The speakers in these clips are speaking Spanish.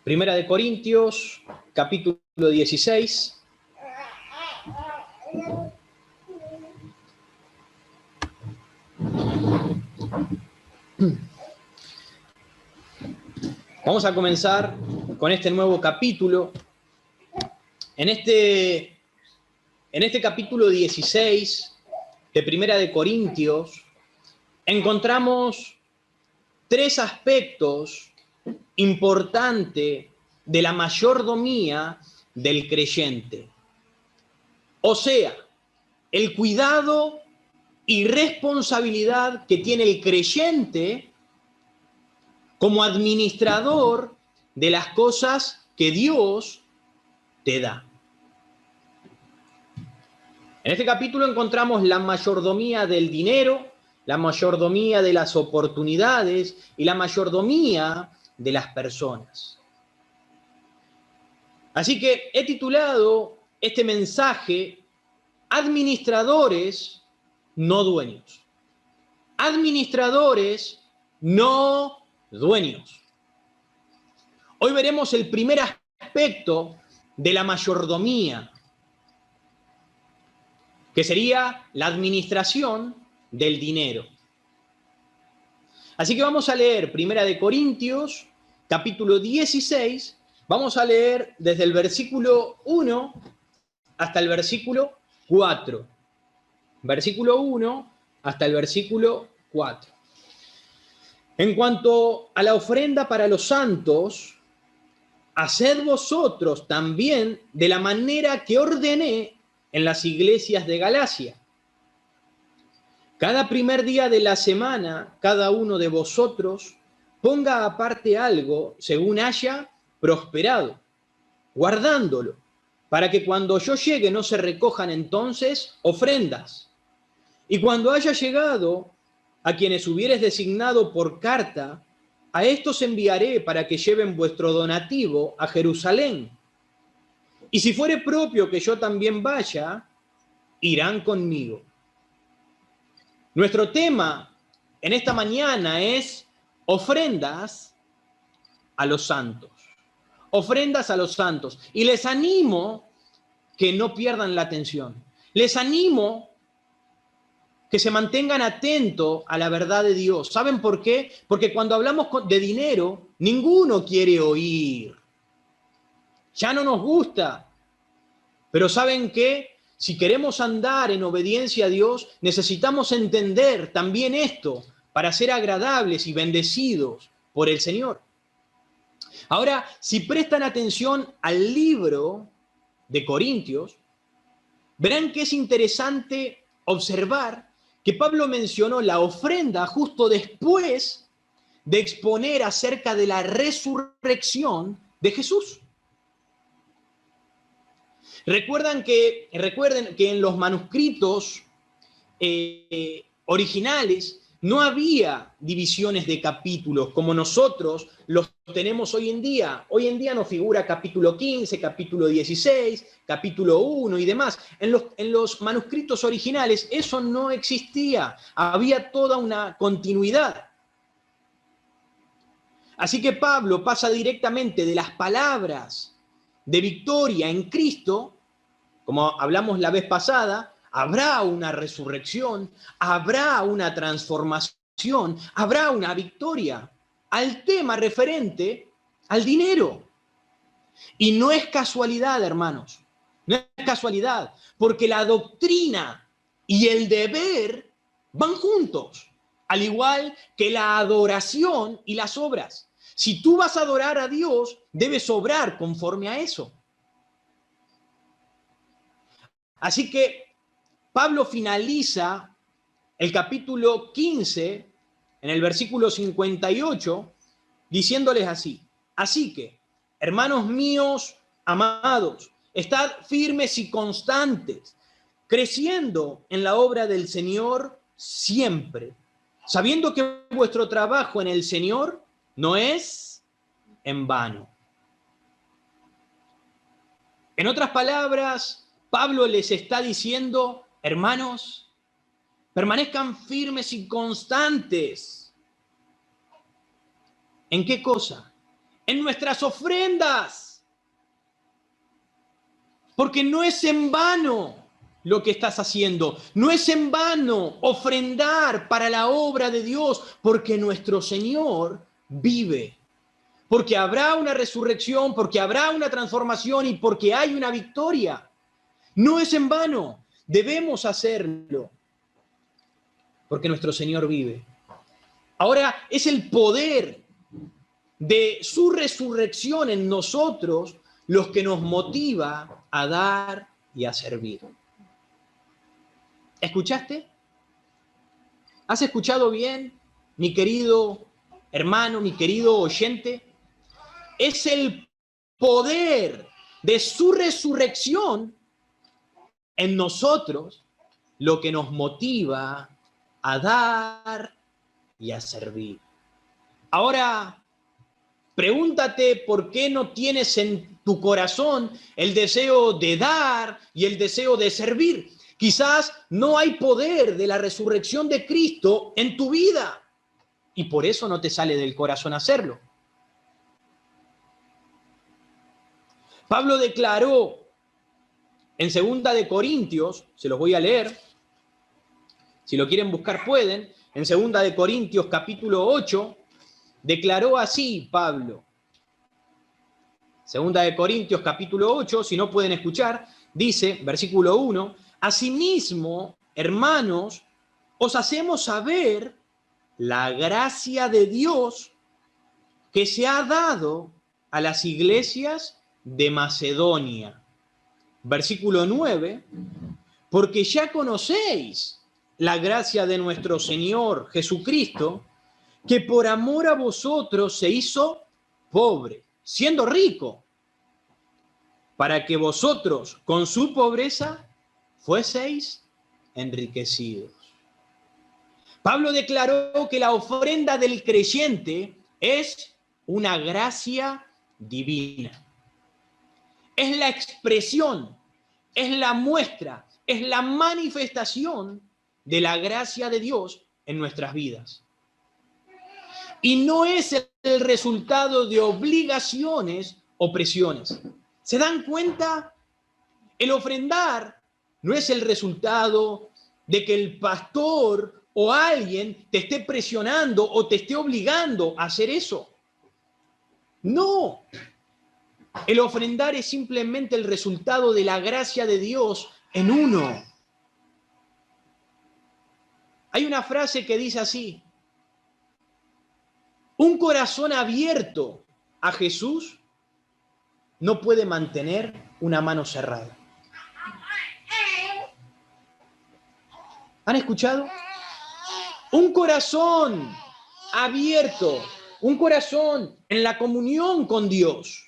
Primera de Corintios, capítulo 16. Vamos a comenzar con este nuevo capítulo. En este capítulo 16 de Primera de Corintios encontramos tres aspectos importantes de la mayordomía del creyente. O sea, el cuidado y responsabilidad que tiene el creyente como administrador de las cosas que Dios te da. En este capítulo encontramos la mayordomía del dinero, la mayordomía de las oportunidades y la mayordomía de las personas. Así que he titulado este mensaje Administradores, no dueños. Administradores, no dueños. Hoy veremos el primer aspecto de la mayordomía, que sería la administración del dinero. Así que vamos a leer Primera de Corintios, capítulo 16, vamos a leer desde el versículo 1 hasta el versículo 4. Versículo 1 hasta el versículo 4. En cuanto a la ofrenda para los santos, haced vosotros también de la manera que ordené en las iglesias de Galacia. Cada primer día de la semana, cada uno de vosotros ponga aparte algo según haya prosperado, guardándolo, para que cuando yo llegue no se recojan entonces ofrendas. Y cuando haya llegado a quienes hubieres designado por carta, a estos enviaré para que lleven vuestro donativo a Jerusalén. Y si fuere propio que yo también vaya, irán conmigo. Nuestro tema en esta mañana es ofrendas a los santos. Ofrendas a los santos. Y les animo que no pierdan la atención. Les animo que se mantengan atentos a la verdad de Dios. ¿Saben por qué? Porque cuando hablamos de dinero, ninguno quiere oír. Ya no nos gusta. Pero ¿saben qué? Si queremos andar en obediencia a Dios, necesitamos entender también esto para ser agradables y bendecidos por el Señor. Ahora, si prestan atención al libro de Corintios, verán que es interesante observar que Pablo mencionó la ofrenda justo después de exponer acerca de la resurrección de Jesús. Recuerden que en los manuscritos originales no había divisiones de capítulos como nosotros los tenemos hoy en día. Hoy en día nos figura capítulo 15, capítulo 16, capítulo 1 y demás. En los manuscritos originales eso no existía. Había toda una continuidad. Así que Pablo pasa directamente de las palabras de victoria en Cristo, como hablamos la vez pasada, habrá una resurrección, habrá una transformación, habrá una victoria, al tema referente al dinero. Y no es casualidad, hermanos, no es casualidad, porque la doctrina y el deber van juntos, al igual que la adoración y las obras. Si tú vas a adorar a Dios, debes obrar conforme a eso. Así que Pablo finaliza el capítulo 15 en el versículo 58 diciéndoles así: así que, hermanos míos amados, estad firmes y constantes, creciendo en la obra del Señor siempre, sabiendo que vuestro trabajo en el Señor no es en vano. En otras palabras, Pablo les está diciendo: hermanos, permanezcan firmes y constantes. ¿En qué cosa? en nuestras ofrendas. Porque no es en vano lo que estás haciendo. No es en vano ofrendar para la obra de Dios, porque nuestro Señor vive. Porque habrá una resurrección, porque habrá una transformación y porque hay una victoria. No es en vano. Debemos hacerlo, porque nuestro Señor vive. Ahora es el poder de su resurrección en nosotros los que nos motiva a dar y a servir. ¿Escuchaste? ¿Has escuchado bien, mi querido hermano, mi querido oyente? Es el poder de su resurrección en nosotros lo que nos motiva a dar y a servir. Ahora, pregúntate por qué no tienes en tu corazón el deseo de dar y el deseo de servir. Quizás no hay poder de la resurrección de Cristo en tu vida y por eso no te sale del corazón hacerlo. Pablo declaró en 2 Corintios, se los voy a leer, si lo quieren buscar pueden, en 2 Corintios capítulo 8, declaró así Pablo. 2 Corintios capítulo 8, si no pueden escuchar, dice, versículo 1, asimismo, hermanos, os hacemos saber la gracia de Dios que se ha dado a las iglesias de Macedonia. Versículo 9, porque ya conocéis la gracia de nuestro Señor Jesucristo, que por amor a vosotros se hizo pobre, siendo rico, para que vosotros con su pobreza fueseis enriquecidos. Pablo declaró que la ofrenda del creyente es una gracia divina. Es la expresión, es la muestra, es la manifestación de la gracia de Dios en nuestras vidas. Y no es el resultado de obligaciones o presiones. ¿Se dan cuenta? El ofrendar no es el resultado de que el pastor o alguien te esté presionando o te esté obligando a hacer eso. No. El ofrendar es simplemente el resultado de la gracia de Dios en uno. Hay una frase que dice así: un corazón abierto a Jesús no puede mantener una mano cerrada. ¿Han escuchado? Un corazón abierto, un corazón en la comunión con Dios,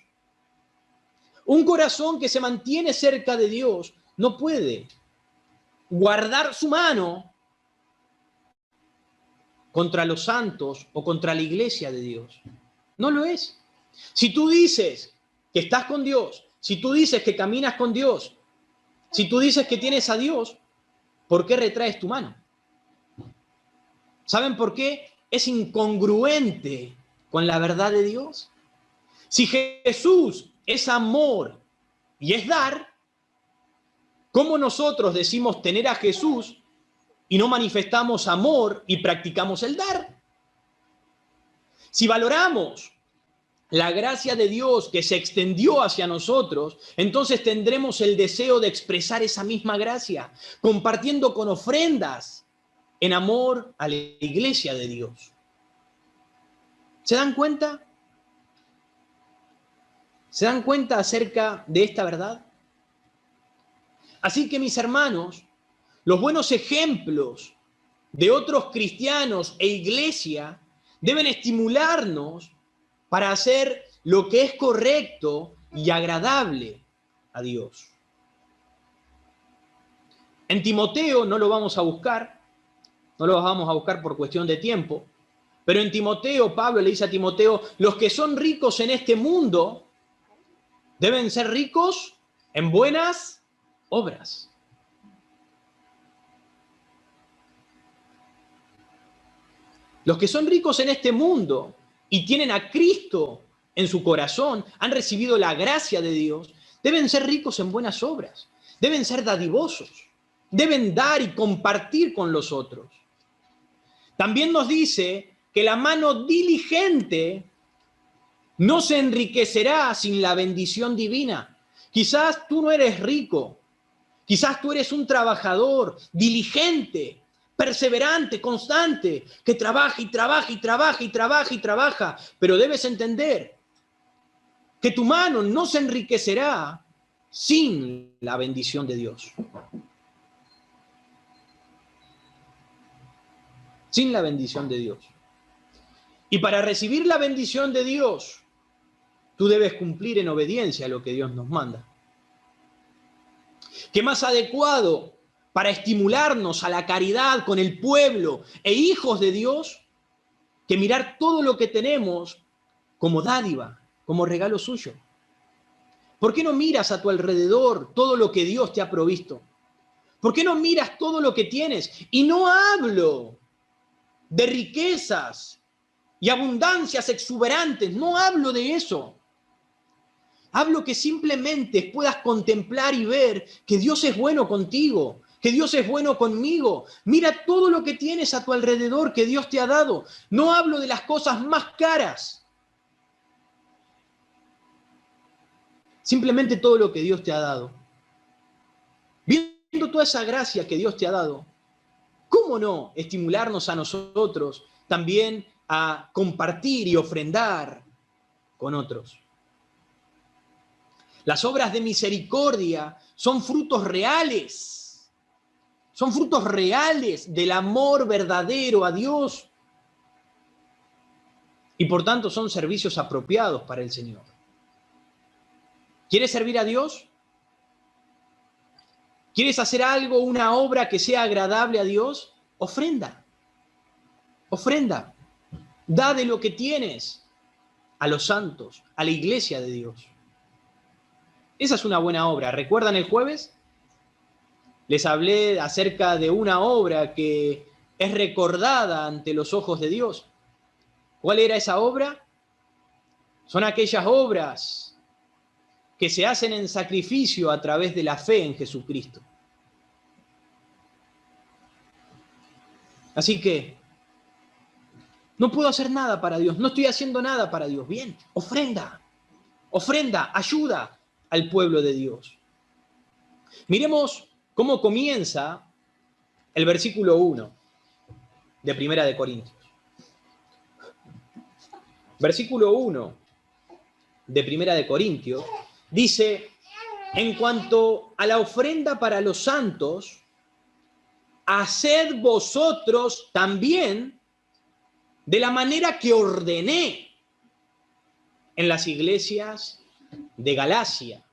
un corazón que se mantiene cerca de Dios, no puede guardar su mano contra los santos o contra la iglesia de Dios. No lo es. Si tú dices que estás con Dios, si tú dices que caminas con Dios, si tú dices que tienes a Dios, ¿por qué retraes tu mano? ¿Saben por qué? Es incongruente con la verdad de Dios. Si Jesús es amor y es dar, ¿cómo nosotros decimos tener a Jesús y no manifestamos amor y practicamos el dar? Si valoramos la gracia de Dios que se extendió hacia nosotros, entonces tendremos el deseo de expresar esa misma gracia, compartiendo con ofrendas en amor a la iglesia de Dios. ¿Se dan cuenta? ¿Se dan cuenta acerca de esta verdad? Así que, mis hermanos, los buenos ejemplos de otros cristianos e iglesia deben estimularnos para hacer lo que es correcto y agradable a Dios. En Timoteo no lo vamos a buscar, no lo vamos a buscar por cuestión de tiempo, pero en Timoteo, Pablo le dice a Timoteo, los que son ricos en este mundo deben ser ricos en buenas obras. Los que son ricos en este mundo y tienen a Cristo en su corazón, han recibido la gracia de Dios, deben ser ricos en buenas obras, deben ser dadivosos, deben dar y compartir con los otros. También nos dice que la mano diligente no se enriquecerá sin la bendición divina. Quizás tú no eres rico, quizás tú eres un trabajador diligente, perseverante, constante, que trabaja y trabaja y trabaja y trabaja y trabaja, pero debes entender que tu mano no se enriquecerá sin la bendición de Dios. Sin la bendición de Dios. Y para recibir la bendición de Dios, tú debes cumplir en obediencia a lo que Dios nos manda. ¿Qué más adecuado para estimularnos a la caridad con el pueblo e hijos de Dios que mirar todo lo que tenemos como dádiva, como regalo suyo? ¿Por qué no miras a tu alrededor todo lo que Dios te ha provisto? ¿Por qué no miras todo lo que tienes? Y no hablo de riquezas y abundancias exuberantes, no hablo de eso. Hablo que simplemente puedas contemplar y ver que Dios es bueno contigo, que Dios es bueno conmigo. Mira todo lo que tienes a tu alrededor que Dios te ha dado. No hablo de las cosas más caras. Simplemente todo lo que Dios te ha dado. Viendo toda esa gracia que Dios te ha dado, ¿cómo no estimularnos a nosotros también a compartir y ofrendar con otros? Las obras de misericordia son frutos reales. Son frutos reales del amor verdadero a Dios. Y por tanto son servicios apropiados para el Señor. ¿Quieres servir a Dios? ¿Quieres hacer algo, una obra que sea agradable a Dios? Ofrenda. Ofrenda. Da de lo que tienes a los santos, a la iglesia de Dios. Esa es una buena obra. ¿Recuerdan el jueves? Les hablé acerca de una obra que es recordada ante los ojos de Dios. ¿Cuál era esa obra? Son aquellas obras que se hacen en sacrificio a través de la fe en Jesucristo. Así que no puedo hacer nada para Dios, no estoy haciendo nada para Dios. Bien, ofrenda, ofrenda, ayuda al pueblo de Dios. Miremos cómo comienza el versículo 1 de Primera de Corintios. Versículo 1 de Primera de Corintios dice: en cuanto a la ofrenda para los santos, haced vosotros también de la manera que ordené en las iglesias de Galacia.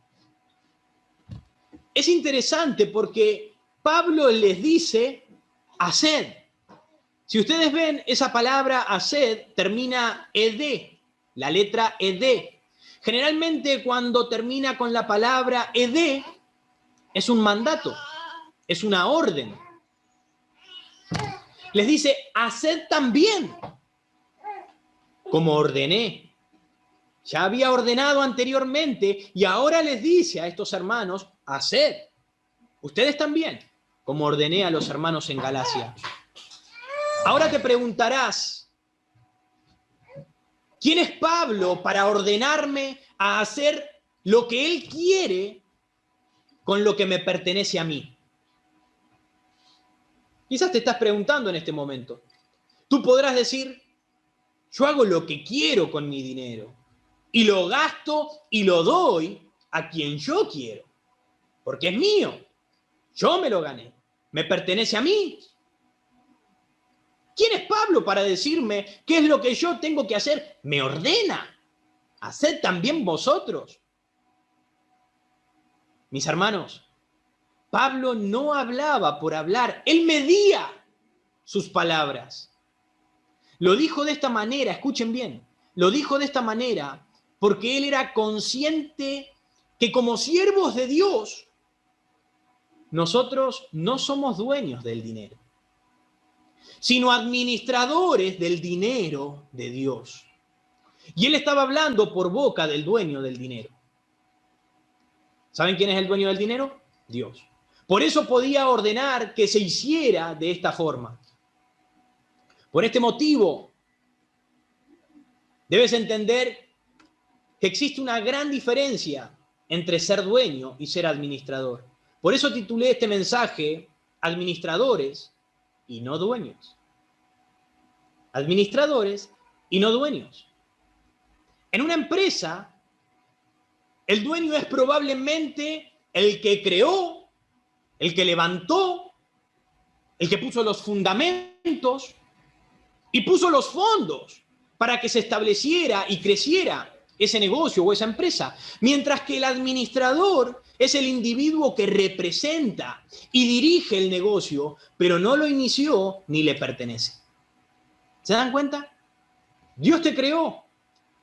Es interesante porque Pablo les dice, haced. Si ustedes ven, esa palabra haced termina ed, la letra ed. Generalmente cuando termina con la palabra ed, es un mandato, es una orden. Les dice, haced también, como ordené. Ya había ordenado anteriormente y ahora les dice a estos hermanos, haced. Ustedes también, como ordené a los hermanos en Galacia. Ahora te preguntarás, ¿quién es Pablo para ordenarme a hacer lo que él quiere con lo que me pertenece a mí? Quizás te estás preguntando en este momento. Tú podrás decir, yo hago lo que quiero con mi dinero y lo gasto y lo doy a quien yo quiero, porque es mío. Yo me lo gané, me pertenece a mí. ¿Quién es Pablo para decirme qué es lo que yo tengo que hacer? Me ordena. Haced también vosotros. Mis hermanos, Pablo no hablaba por hablar, él medía sus palabras. Lo dijo de esta manera, escuchen bien, lo dijo de esta manera porque él era consciente que como siervos de Dios, nosotros no somos dueños del dinero, sino administradores del dinero de Dios. Y él estaba hablando por boca del dueño del dinero. ¿Saben quién es el dueño del dinero? Dios. Por eso podía ordenar que se hiciera de esta forma. Por este motivo, debes entender que existe una gran diferencia entre ser dueño y ser administrador. Por eso titulé este mensaje Administradores y no dueños. Administradores y no dueños. En una empresa, el dueño es probablemente el que creó, el que levantó, el que puso los fundamentos y puso los fondos para que se estableciera y creciera ese negocio o esa empresa. Mientras que el administrador es el individuo que representa y dirige el negocio, pero no lo inició ni le pertenece. ¿Se dan cuenta? Dios te creó,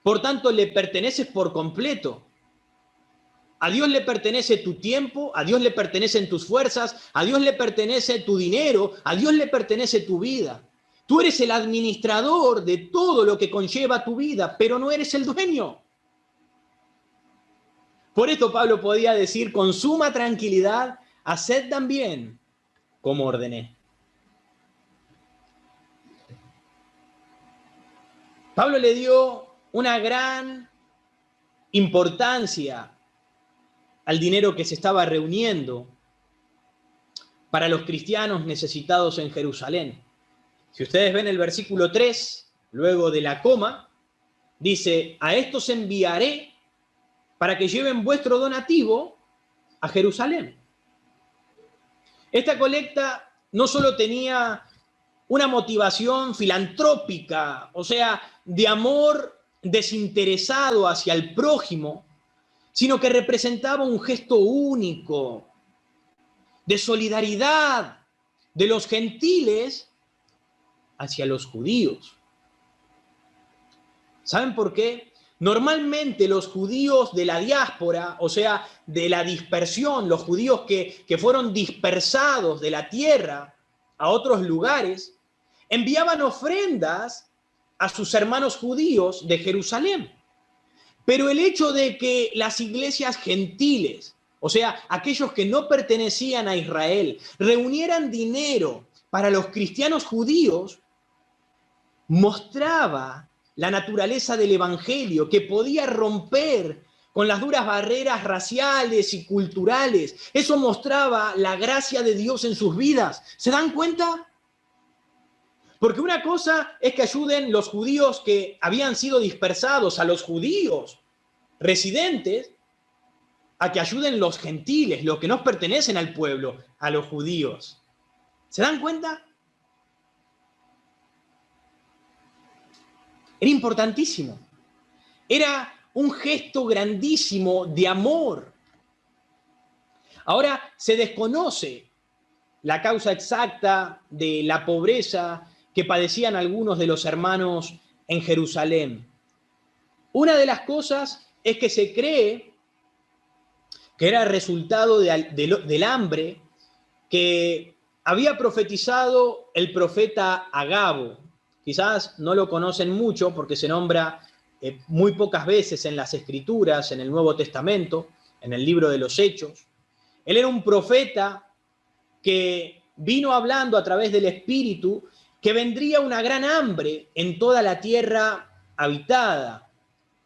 por tanto le perteneces por completo. A Dios le pertenece tu tiempo, a Dios le pertenecen tus fuerzas, a Dios le pertenece tu dinero, a Dios le pertenece tu vida. Tú eres el administrador de todo lo que conlleva tu vida, pero no eres el dueño. Por esto Pablo podía decir con suma tranquilidad, haced también como ordené. Pablo le dio una gran importancia al dinero que se estaba reuniendo para los cristianos necesitados en Jerusalén. Si ustedes ven el versículo 3, luego de la coma, dice, a estos enviaré para que lleven vuestro donativo a Jerusalén. Esta colecta no solo tenía una motivación filantrópica, o sea, de amor desinteresado hacia el prójimo, sino que representaba un gesto único de solidaridad de los gentiles hacia los judíos. ¿Saben por qué? Normalmente los judíos de la diáspora, o sea, de la dispersión, los judíos que fueron dispersados de la tierra a otros lugares, enviaban ofrendas a sus hermanos judíos de Jerusalén. Pero el hecho de que las iglesias gentiles, o sea, aquellos que no pertenecían a Israel, reunieran dinero para los cristianos judíos, mostraba la naturaleza del evangelio que podía romper con las duras barreras raciales y culturales. Eso mostraba la gracia de Dios en sus vidas. ¿Se dan cuenta? Porque una cosa es que ayuden los judíos que habían sido dispersados, a los judíos residentes, a que ayuden los gentiles, los que no pertenecen al pueblo, a los judíos. ¿Se dan cuenta? Era importantísimo. Era un gesto grandísimo de amor. Ahora se desconoce la causa exacta de la pobreza que padecían algunos de los hermanos en Jerusalén. Una de las cosas es que se cree que era resultado del hambre que había profetizado el profeta Agabo. Quizás no lo conocen mucho porque se nombra muy pocas veces en las Escrituras, en el Nuevo Testamento, en el libro de los Hechos. Él era un profeta que vino hablando a través del Espíritu que vendría una gran hambre en toda la tierra habitada.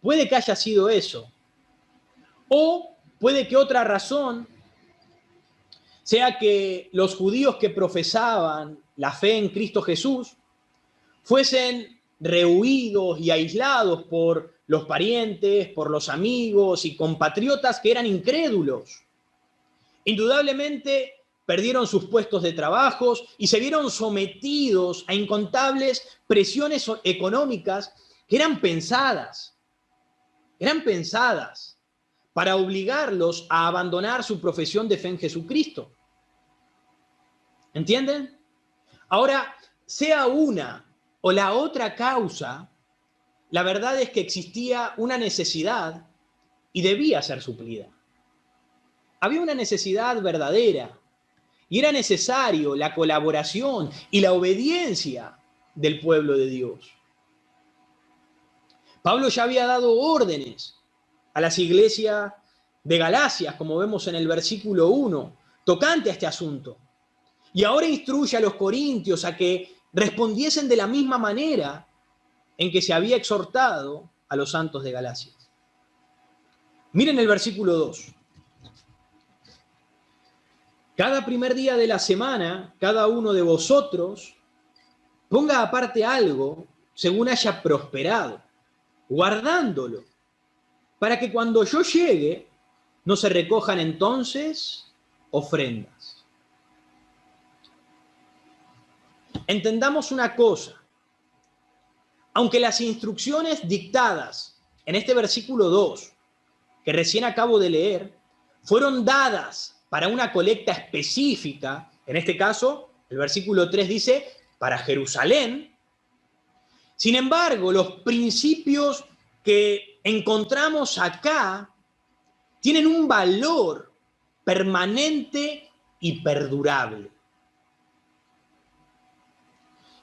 Puede que haya sido eso. O puede que otra razón sea que los judíos que profesaban la fe en Cristo Jesús fuesen rehuidos y aislados por los parientes, por los amigos y compatriotas que eran incrédulos. Indudablemente perdieron sus puestos de trabajo y se vieron sometidos a incontables presiones económicas que eran pensadas para obligarlos a abandonar su profesión de fe en Jesucristo. ¿Entienden? Ahora, sea una o la otra causa, la verdad es que existía una necesidad y debía ser suplida. Había una necesidad verdadera y era necesario la colaboración y la obediencia del pueblo de Dios. Pablo ya había dado órdenes a las iglesias de Galacia, como vemos en el versículo 1, tocante a este asunto. Y ahora instruye a los corintios a que respondiesen de la misma manera en que se había exhortado a los santos de Galacia. Miren el versículo 2. Cada primer día de la semana, cada uno de vosotros ponga aparte algo según haya prosperado, guardándolo, para que cuando yo llegue no se recojan entonces ofrendas. Entendamos una cosa. Aunque las instrucciones dictadas en este versículo 2, que recién acabo de leer, fueron dadas para una colecta específica, en este caso, el versículo 3 dice, para Jerusalén. Sin embargo, los principios que encontramos acá tienen un valor permanente y perdurable.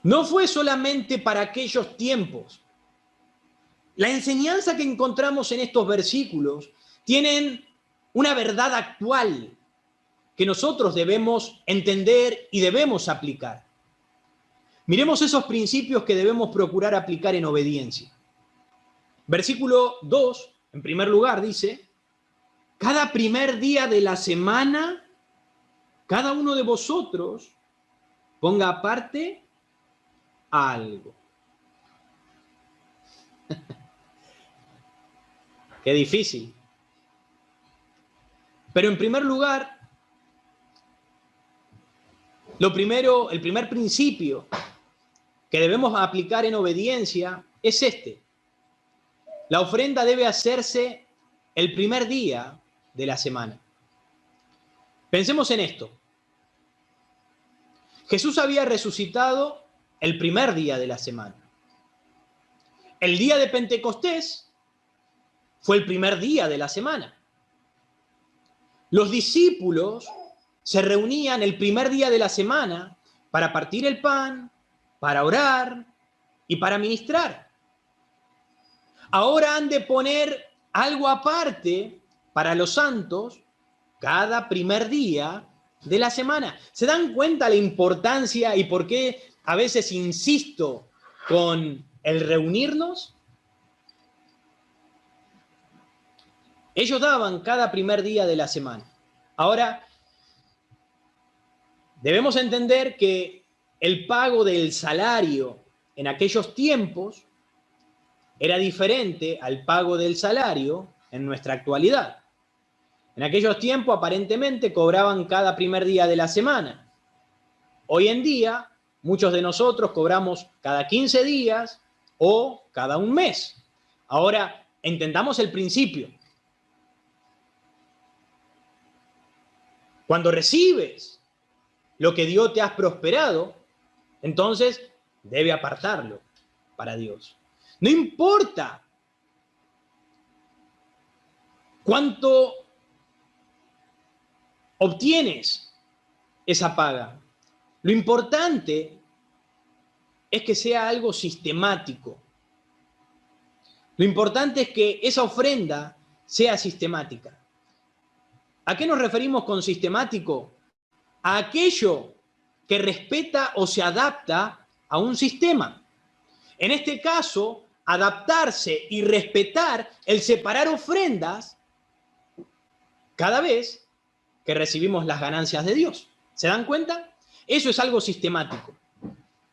No fue solamente para aquellos tiempos. La enseñanza que encontramos en estos versículos tienen una verdad actual que nosotros debemos entender y debemos aplicar. Miremos esos principios que debemos procurar aplicar en obediencia. Versículo 2, en primer lugar, dice, cada primer día de la semana, cada uno de vosotros ponga aparte algo. Qué difícil. Pero en primer lugar, el primer principio que debemos aplicar en obediencia es este. La ofrenda debe hacerse el primer día de la semana. Pensemos en esto. Jesús había resucitado el primer día de la semana. El día de Pentecostés fue el primer día de la semana. Los discípulos se reunían el primer día de la semana para partir el pan, para orar y para ministrar. Ahora han de poner algo aparte para los santos cada primer día de la semana. ¿Se dan cuenta la importancia y por qué a veces insisto con el reunirnos? Ellos daban cada primer día de la semana. Ahora, debemos entender que el pago del salario en aquellos tiempos era diferente al pago del salario en nuestra actualidad. En aquellos tiempos aparentemente cobraban cada primer día de la semana. Hoy en día, muchos de nosotros cobramos cada 15 días o cada un mes. Ahora, entendamos el principio. Cuando recibes lo que Dios te ha prosperado, entonces debe apartarlo para Dios. No importa cuánto obtienes esa paga. Lo importante es que sea algo sistemático. Lo importante es que esa ofrenda sea sistemática. ¿A qué nos referimos con sistemático? A aquello que respeta o se adapta a un sistema. En este caso, adaptarse y respetar el separar ofrendas cada vez que recibimos las ganancias de Dios. ¿Se dan cuenta? Eso es algo sistemático.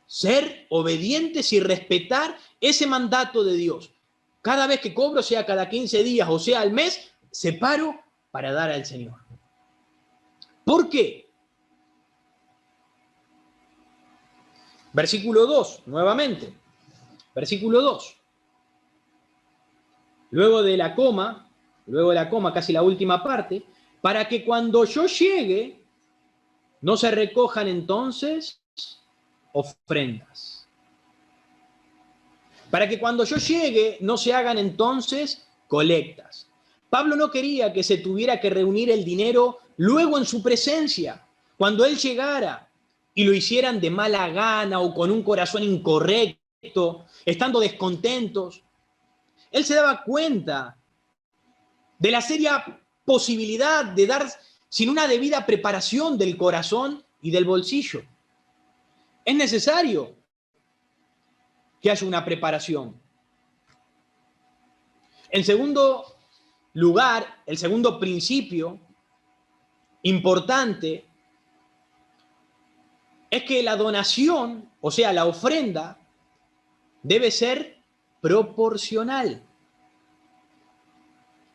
Ser obedientes y respetar ese mandato de Dios. Cada vez que cobro, sea cada 15 días o sea al mes, separo para dar al Señor. ¿Por qué? Versículo 2, nuevamente. Versículo 2. Luego de la coma, casi la última parte, para que cuando yo llegue, no se recojan entonces ofrendas. Para que cuando yo llegue, no se hagan entonces colectas. Pablo no quería que se tuviera que reunir el dinero luego en su presencia, cuando él llegara, y lo hicieran de mala gana o con un corazón incorrecto, estando descontentos. Él se daba cuenta de la seria posibilidad de dar sin una debida preparación del corazón y del bolsillo. Es necesario que haya una preparación. En segundo lugar, el segundo principio importante es que la donación, o sea, la ofrenda, debe ser proporcional.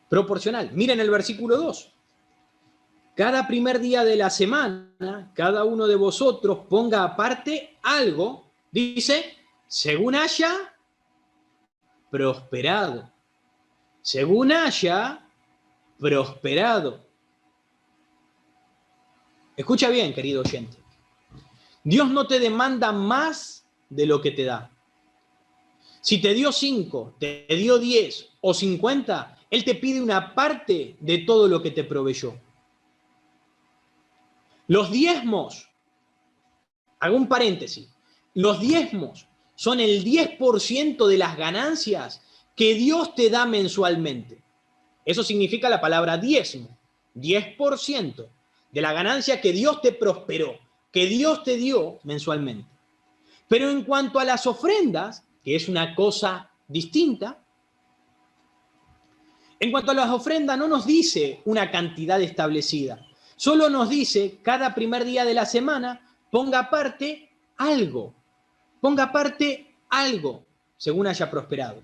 Proporcional. Miren el versículo 2. Cada primer día de la semana, cada uno de vosotros ponga aparte algo, dice, según haya prosperado. Según haya prosperado. Escucha bien, querido oyente. Dios no te demanda más de lo que te da. Si te dio 5, te dio 10 o 50, Él te pide una parte de todo lo que te proveyó. Los diezmos, hago un paréntesis, los diezmos son el 10% de las ganancias que Dios te da mensualmente. Eso significa la palabra diezmo, 10% de la ganancia que Dios te prosperó, que Dios te dio mensualmente. Pero en cuanto a las ofrendas, que es una cosa distinta, en cuanto a las ofrendas no nos dice una cantidad establecida, solo nos dice cada primer día de la semana ponga aparte algo, según haya prosperado.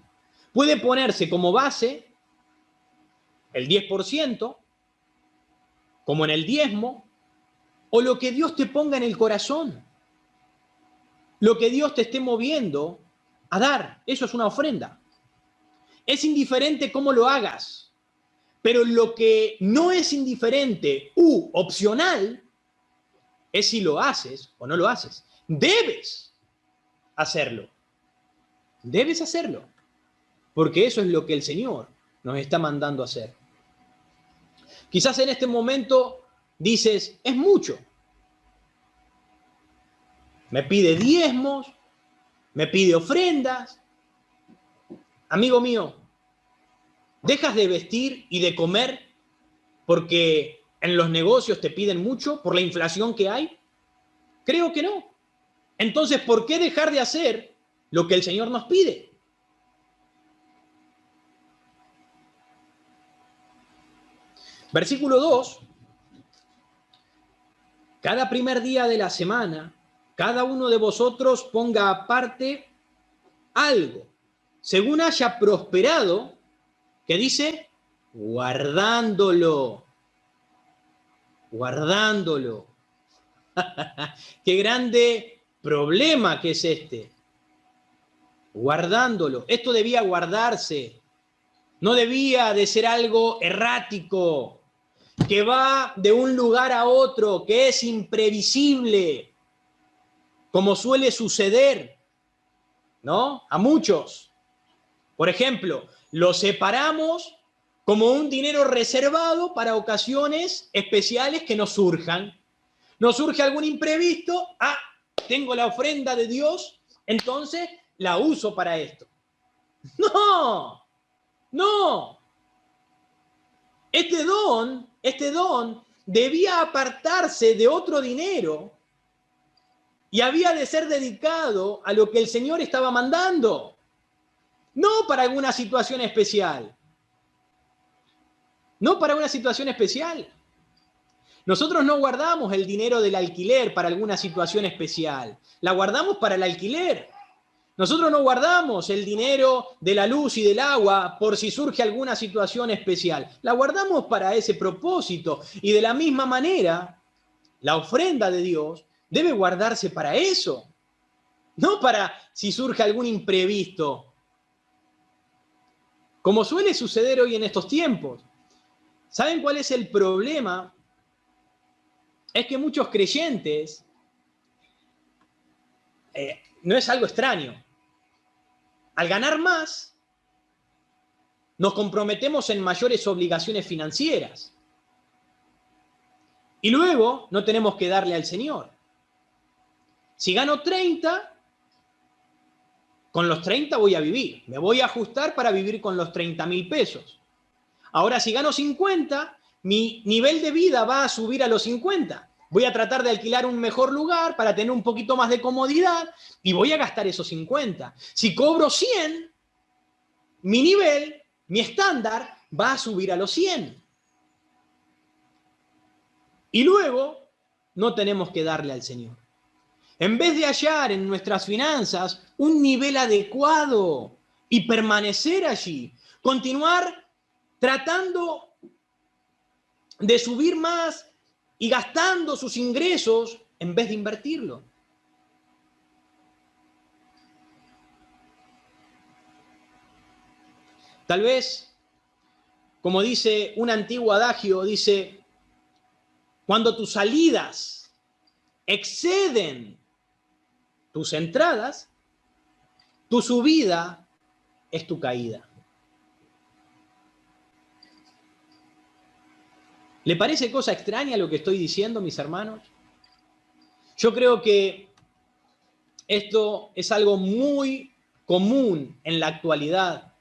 Puede ponerse como base el 10%, como en el diezmo, o lo que Dios te ponga en el corazón, lo que Dios te esté moviendo a dar. Eso es una ofrenda. Es indiferente cómo lo hagas, pero lo que no es indiferente u opcional es si lo haces o no lo haces. Debes hacerlo. Debes hacerlo, porque eso es lo que el Señor nos está mandando a hacer. Quizás en este momento dices, es mucho. Me pide diezmos, me pide ofrendas. Amigo mío, ¿dejas de vestir y de comer porque en los negocios te piden mucho por la inflación que hay? Creo que no. Entonces, ¿por qué dejar de hacer lo que el Señor nos pide? Versículo 2. Cada primer día de la semana, cada uno de vosotros ponga aparte algo, según haya prosperado, que dice, guardándolo. Guardándolo. Qué grande problema que es este. Guardándolo. Esto debía guardarse. No debía de ser algo errático, que va de un lugar a otro, que es imprevisible, como suele suceder, ¿no? A muchos. Por ejemplo, lo separamos como un dinero reservado para ocasiones especiales que nos surjan. Nos surge algún imprevisto, tengo la ofrenda de Dios, entonces la uso para esto. No, no. Este don debía apartarse de otro dinero y había de ser dedicado a lo que el Señor estaba mandando, no para alguna situación especial. No para una situación especial. Nosotros no guardamos el dinero del alquiler para alguna situación especial. La guardamos para el alquiler. Nosotros no guardamos el dinero de la luz y del agua por si surge alguna situación especial. La guardamos para ese propósito. Y de la misma manera, la ofrenda de Dios debe guardarse para eso. No para si surge algún imprevisto. Como suele suceder hoy en estos tiempos. ¿Saben cuál es el problema? Es que muchos creyentes, no es algo extraño, al ganar más, nos comprometemos en mayores obligaciones financieras. Y luego no tenemos que darle al Señor. Si gano 30, Con los 30 voy a vivir. Me voy a ajustar para vivir con los 30.000 pesos. Ahora, si gano 50, mi nivel de vida va a subir a los 50. Voy a tratar de alquilar un mejor lugar para tener un poquito más de comodidad y voy a gastar esos 50. Si cobro 100, mi nivel, mi estándar, va a subir a los 100. Y luego no tenemos que darle al Señor. En vez de hallar en nuestras finanzas un nivel adecuado y permanecer allí, continuar tratando de subir más y gastando sus ingresos en vez de invertirlo. Tal vez, como dice un antiguo adagio, dice, cuando tus salidas exceden tus entradas, tu subida es tu caída. ¿Le parece cosa extraña lo que estoy diciendo, mis hermanos? Yo creo que esto es algo muy común en la actualidad,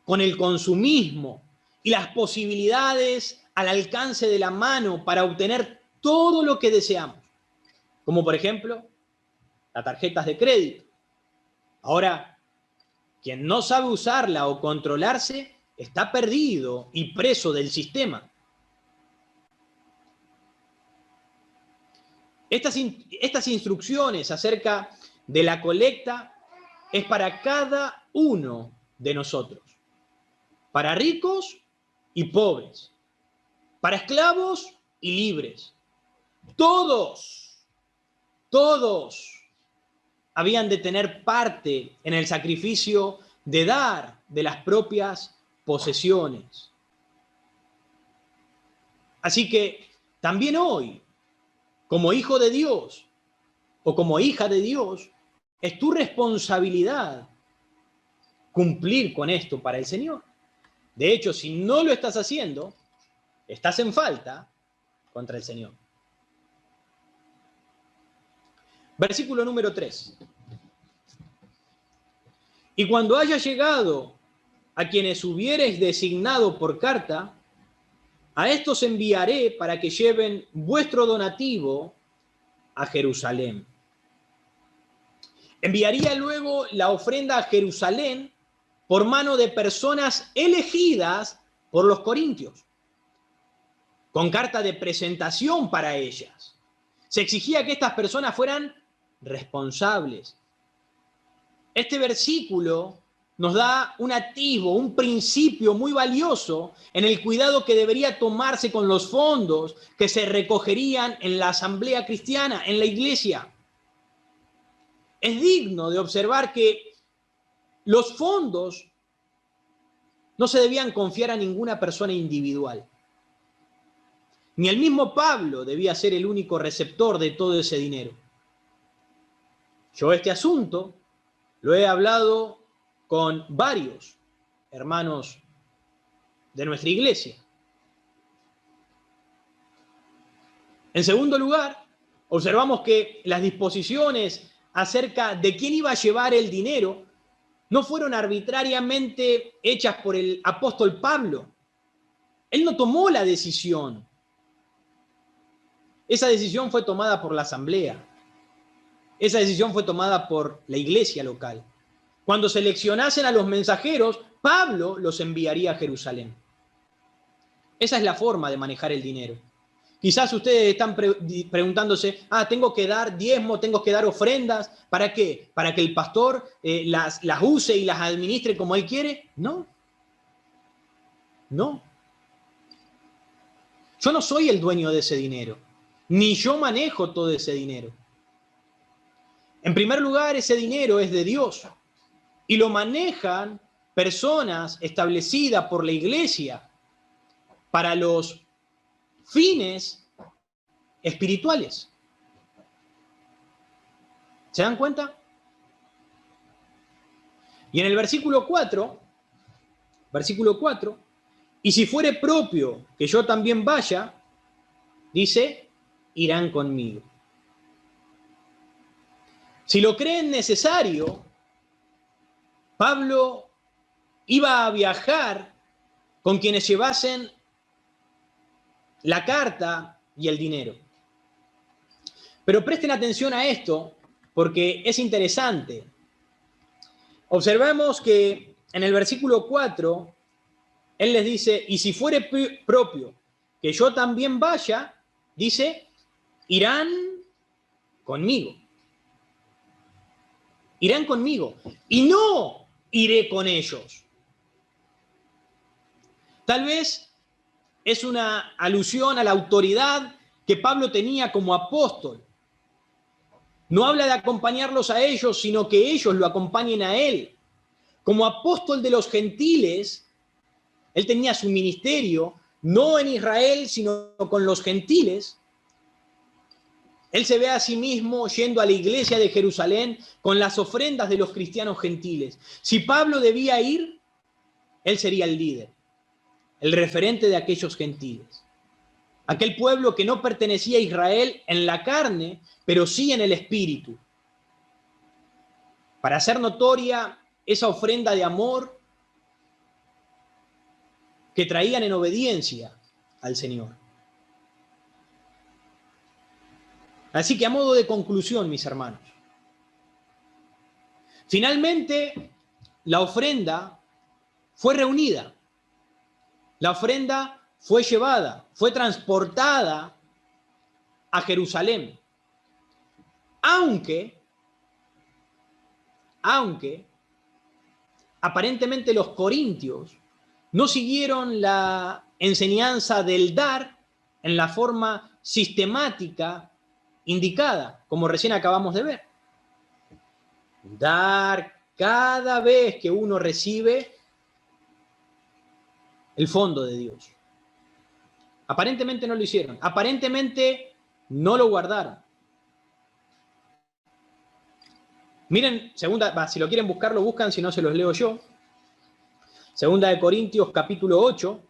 con el consumismo y las posibilidades al alcance de la mano para obtener todo lo que deseamos, como por ejemplo las tarjetas de crédito. Ahora, quien no sabe usarla o controlarse está perdido y preso del sistema. Estas instrucciones acerca de la colecta es para cada uno de nosotros, para ricos y pobres, para esclavos y libres. Todos habían de tener parte en el sacrificio de dar de las propias posesiones. Así que también hoy, como hijo de Dios o como hija de Dios, es tu responsabilidad cumplir con esto para el Señor. De hecho, si no lo estás haciendo, estás en falta contra el Señor. Versículo número 3. Y cuando haya llegado a quienes hubiereis designado por carta, a estos enviaré para que lleven vuestro donativo a Jerusalén. Enviaría luego la ofrenda a Jerusalén por mano de personas elegidas por los corintios, con carta de presentación para ellas. Se exigía que estas personas fueran responsables. Este versículo nos da un atisbo, un principio muy valioso en el cuidado que debería tomarse con los fondos que se recogerían en la asamblea cristiana, en la iglesia. Es digno de observar que los fondos no se debían confiar a ninguna persona individual. Ni el mismo Pablo debía ser el único receptor de todo ese dinero. Yo este asunto lo he hablado con varios hermanos de nuestra iglesia. En segundo lugar, observamos que las disposiciones acerca de quién iba a llevar el dinero no fueron arbitrariamente hechas por el apóstol Pablo. Él no tomó la decisión. Esa decisión fue tomada por la asamblea. Esa decisión fue tomada por la iglesia local. Cuando seleccionasen a los mensajeros, Pablo los enviaría a Jerusalén. Esa es la forma de manejar el dinero. Quizás ustedes están preguntándose, tengo que dar diezmo, tengo que dar ofrendas, ¿para qué? ¿Para que el pastor las use y las administre como él quiere? No. Yo no soy el dueño de ese dinero, ni yo manejo todo ese dinero. En primer lugar, ese dinero es de Dios y lo manejan personas establecidas por la iglesia para los fines espirituales. ¿Se dan cuenta? Y en el versículo 4, y si fuere propio que yo también vaya, dice, irán conmigo. Si lo creen necesario, Pablo iba a viajar con quienes llevasen la carta y el dinero. Pero presten atención a esto porque es interesante. Observamos que en el versículo 4, él les dice, y si fuere propio que yo también vaya, dice, irán conmigo. Irán conmigo. Y no iré con ellos. Tal vez es una alusión a la autoridad que Pablo tenía como apóstol. No habla de acompañarlos a ellos, sino que ellos lo acompañen a él. Como apóstol de los gentiles, él tenía su ministerio, no en Israel, sino con los gentiles. Él se ve a sí mismo yendo a la iglesia de Jerusalén con las ofrendas de los cristianos gentiles. Si Pablo debía ir, él sería el líder, el referente de aquellos gentiles. Aquel pueblo que no pertenecía a Israel en la carne, pero sí en el espíritu. Para hacer notoria esa ofrenda de amor que traían en obediencia al Señor. Así que a modo de conclusión, mis hermanos, finalmente la ofrenda fue reunida, la ofrenda fue llevada, fue transportada a Jerusalén, aunque aparentemente los corintios no siguieron la enseñanza del dar en la forma sistemática indicada, como recién acabamos de ver. Dar cada vez que uno recibe el fondo de Dios. Aparentemente no lo hicieron, aparentemente no lo guardaron. Miren, si lo quieren buscar, lo buscan, si no se los leo yo. Segunda de Corintios, capítulo 8.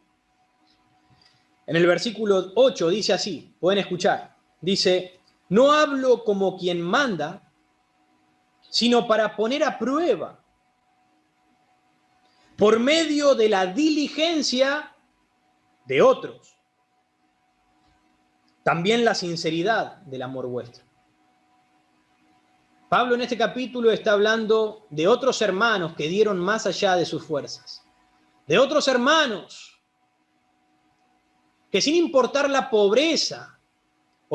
En el versículo 8 dice así, pueden escuchar. Dice, no hablo como quien manda, sino para poner a prueba, por medio de la diligencia de otros, también la sinceridad del amor vuestro. Pablo en este capítulo está hablando de otros hermanos que dieron más allá de sus fuerzas, de otros hermanos que sin importar la pobreza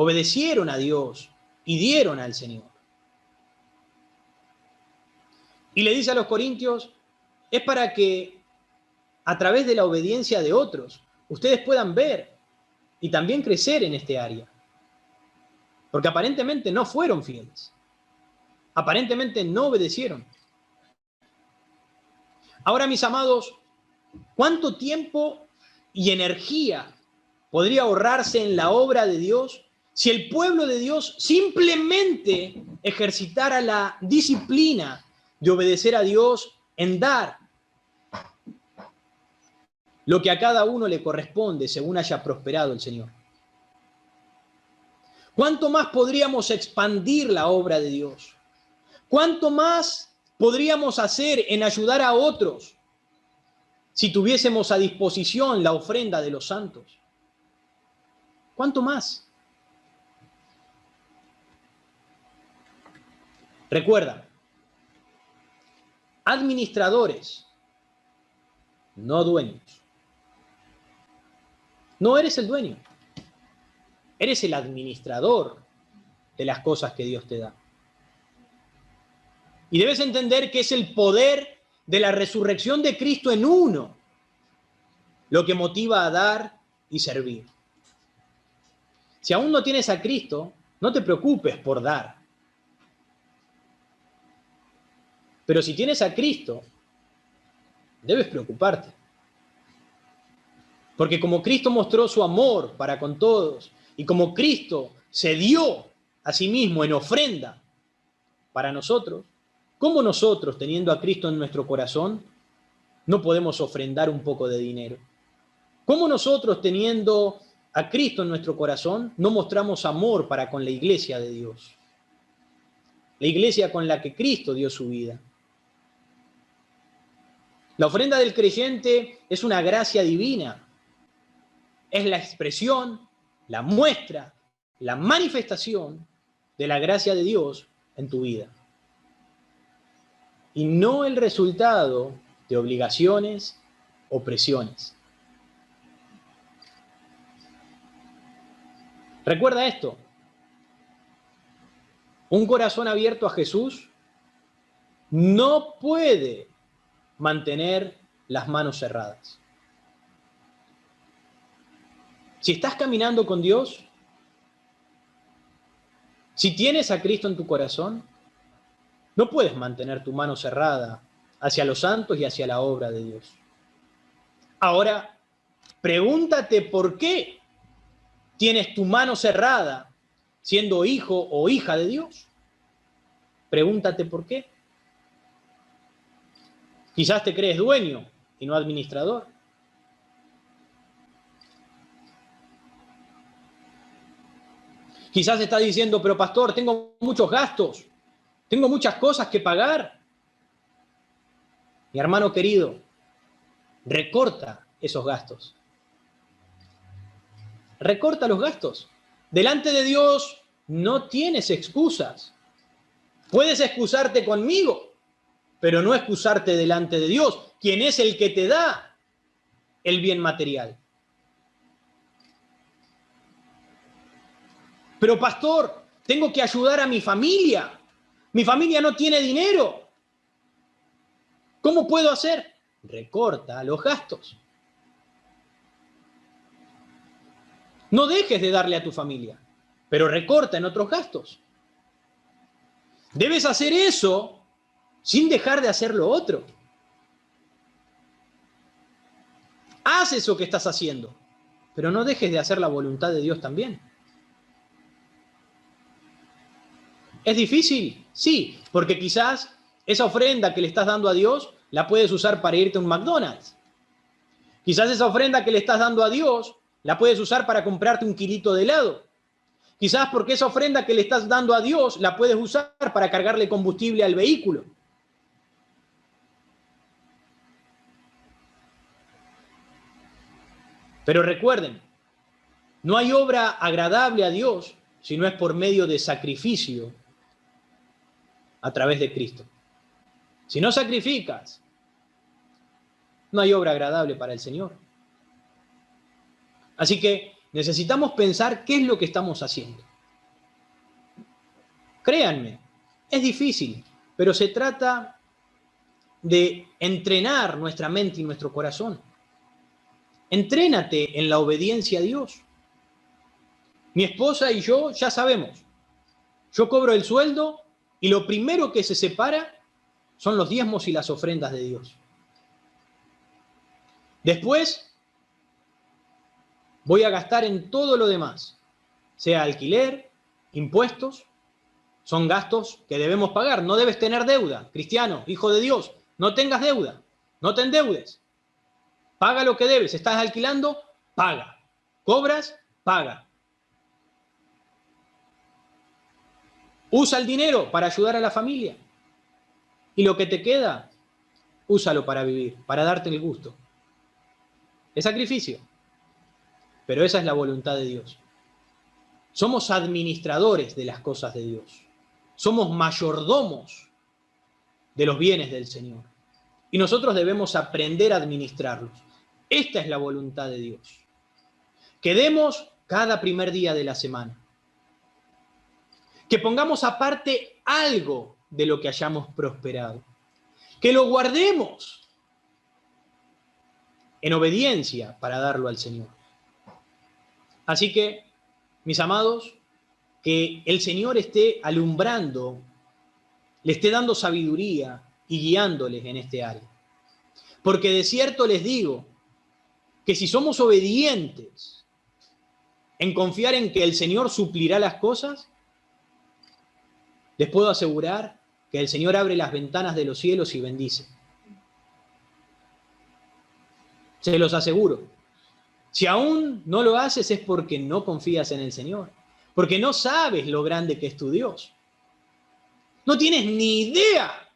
obedecieron a Dios y dieron al Señor. Y le dice a los corintios, es para que a través de la obediencia de otros ustedes puedan ver y también crecer en este área. Porque aparentemente no fueron fieles. Aparentemente no obedecieron. Ahora, mis amados, ¿cuánto tiempo y energía podría ahorrarse en la obra de Dios si el pueblo de Dios simplemente ejercitara la disciplina de obedecer a Dios en dar lo que a cada uno le corresponde según haya prosperado el Señor? ¿Cuánto más podríamos expandir la obra de Dios? ¿Cuánto más podríamos hacer en ayudar a otros si tuviésemos a disposición la ofrenda de los santos? ¿Cuánto más? Recuerda, administradores, no dueños. No eres el dueño, eres el administrador de las cosas que Dios te da. Y debes entender que es el poder de la resurrección de Cristo en uno lo que motiva a dar y servir. Si aún no tienes a Cristo, no te preocupes por dar. Pero si tienes a Cristo, debes preocuparte. Porque como Cristo mostró su amor para con todos, y como Cristo se dio a sí mismo en ofrenda para nosotros, ¿cómo nosotros, teniendo a Cristo en nuestro corazón, no podemos ofrendar un poco de dinero? ¿Cómo nosotros, teniendo a Cristo en nuestro corazón, no mostramos amor para con la iglesia de Dios? La iglesia con la que Cristo dio su vida. La ofrenda del creyente es una gracia divina. Es la expresión, la muestra, la manifestación de la gracia de Dios en tu vida. Y no el resultado de obligaciones o presiones. Recuerda esto. Un corazón abierto a Jesús no puede mantener las manos cerradas. Si estás caminando con Dios, si tienes a Cristo en tu corazón, no puedes mantener tu mano cerrada hacia los santos y hacia la obra de Dios. Ahora, pregúntate por qué tienes tu mano cerrada siendo hijo o hija de Dios. Pregúntate por qué. Quizás te crees dueño y no administrador. Quizás estás diciendo, pero pastor, tengo muchos gastos, tengo muchas cosas que pagar. Mi hermano querido, recorta esos gastos. Recorta los gastos. Delante de Dios no tienes excusas. Puedes excusarte conmigo, pero no excusarte delante de Dios, quien es el que te da el bien material. Pero pastor, tengo que ayudar a mi familia. Mi familia no tiene dinero. ¿Cómo puedo hacer? Recorta los gastos. No dejes de darle a tu familia, pero recorta en otros gastos. Debes hacer eso sin dejar de hacer lo otro. Haz eso que estás haciendo, pero no dejes de hacer la voluntad de Dios también. ¿Es difícil? Sí, porque quizás esa ofrenda que le estás dando a Dios la puedes usar para irte a un McDonald's. Quizás esa ofrenda que le estás dando a Dios la puedes usar para comprarte un kilito de helado. Quizás porque esa ofrenda que le estás dando a Dios la puedes usar para cargarle combustible al vehículo. Pero recuerden, no hay obra agradable a Dios si no es por medio de sacrificio a través de Cristo. Si no sacrificas, no hay obra agradable para el Señor. Así que necesitamos pensar qué es lo que estamos haciendo. Créanme, es difícil, pero se trata de entrenar nuestra mente y nuestro corazón. Entrénate en la obediencia a Dios. Mi esposa y yo ya sabemos. Yo cobro el sueldo y lo primero que se separa son los diezmos y las ofrendas de Dios. Después voy a gastar en todo lo demás, sea alquiler, impuestos, son gastos que debemos pagar. No debes tener deuda, cristiano, hijo de Dios, no tengas deuda, no te endeudes. Paga lo que debes, estás alquilando, paga. Cobras, paga. Usa el dinero para ayudar a la familia. Y lo que te queda, úsalo para vivir, para darte el gusto. Es sacrificio, pero esa es la voluntad de Dios. Somos administradores de las cosas de Dios. Somos mayordomos de los bienes del Señor. Y nosotros debemos aprender a administrarlos. Esta es la voluntad de Dios. Que demos cada primer día de la semana. Que pongamos aparte algo de lo que hayamos prosperado. Que lo guardemos en obediencia para darlo al Señor. Así que, mis amados, que el Señor esté alumbrando, le esté dando sabiduría y guiándoles en este área. Porque de cierto les digo que si somos obedientes en confiar en que el Señor suplirá las cosas, les puedo asegurar que el Señor abre las ventanas de los cielos y bendice. Se los aseguro. Si aún no lo haces es porque no confías en el Señor, porque no sabes lo grande que es tu Dios. No tienes ni idea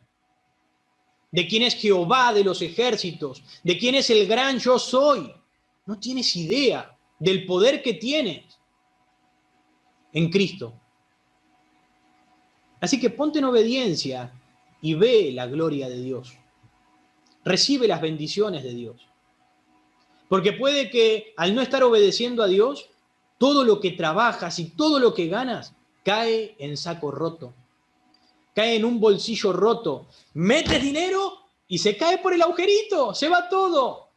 de quién es Jehová de los ejércitos, de quién es el gran yo soy. No tienes idea del poder que tienes en Cristo. Así que ponte en obediencia y ve la gloria de Dios. Recibe las bendiciones de Dios. Porque puede que al no estar obedeciendo a Dios, todo lo que trabajas y todo lo que ganas cae en saco roto. Cae en un bolsillo roto. Metes dinero y se cae por el agujerito, se va todo.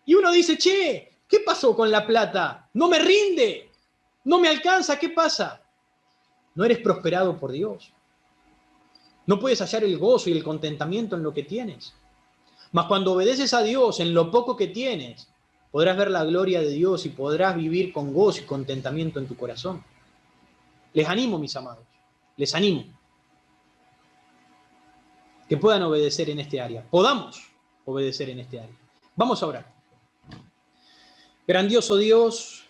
Y uno dice, che, ¿qué pasó con la plata? No me rinde, no me alcanza, ¿qué pasa? No eres prosperado por Dios. No puedes hallar el gozo y el contentamiento en lo que tienes. Mas cuando obedeces a Dios en lo poco que tienes, podrás ver la gloria de Dios y podrás vivir con gozo y contentamiento en tu corazón. Les animo, mis amados, les animo que puedan obedecer en este área. Podamos obedecer en este área. Vamos a orar. Grandioso Dios,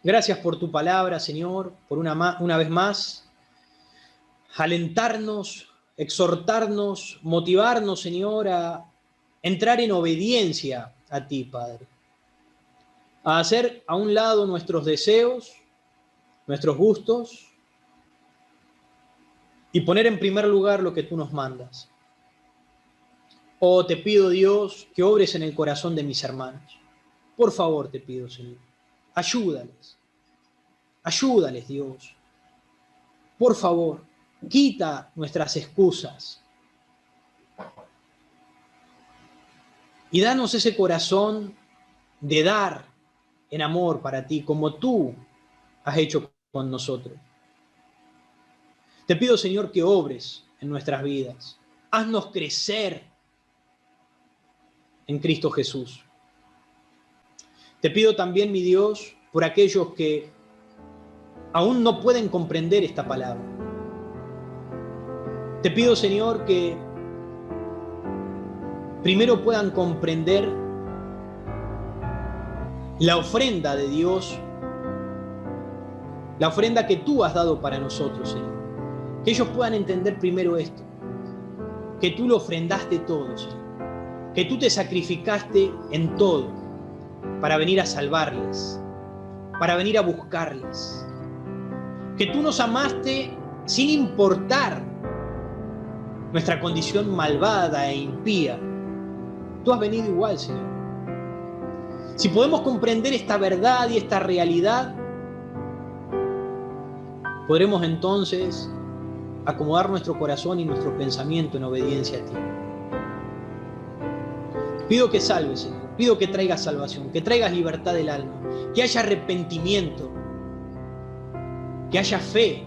gracias por tu palabra, Señor, por una vez más, alentarnos, exhortarnos, motivarnos, Señor, a entrar en obediencia a ti, Padre. A hacer a un lado nuestros deseos, nuestros gustos, y poner en primer lugar lo que tú nos mandas. Oh, te pido, Dios, que obres en el corazón de mis hermanos. Por favor, te pido, Señor, ayúdales. Ayúdales, Dios. Por favor, quita nuestras excusas. Y danos ese corazón de dar en amor para ti, como tú has hecho con nosotros. Te pido, Señor, que obres en nuestras vidas. Haznos crecer en Cristo Jesús. Te pido también, mi Dios, por aquellos que aún no pueden comprender esta palabra. Te pido, Señor, que primero puedan comprender la ofrenda de Dios, la ofrenda que tú has dado para nosotros, Señor. Que ellos puedan entender primero esto, que tú lo ofrendaste todo, Señor. Que tú te sacrificaste en todo para venir a salvarles, para venir a buscarles. Que tú nos amaste sin importar nuestra condición malvada e impía. Tú has venido igual, Señor. Si podemos comprender esta verdad y esta realidad, podremos entonces acomodar nuestro corazón y nuestro pensamiento en obediencia a ti. Pido que salves, Señor. Pido que traigas salvación, que traigas libertad del alma, que haya arrepentimiento, que haya fe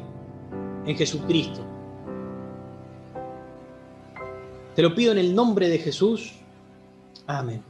en Jesucristo. Te lo pido en el nombre de Jesús. Amén.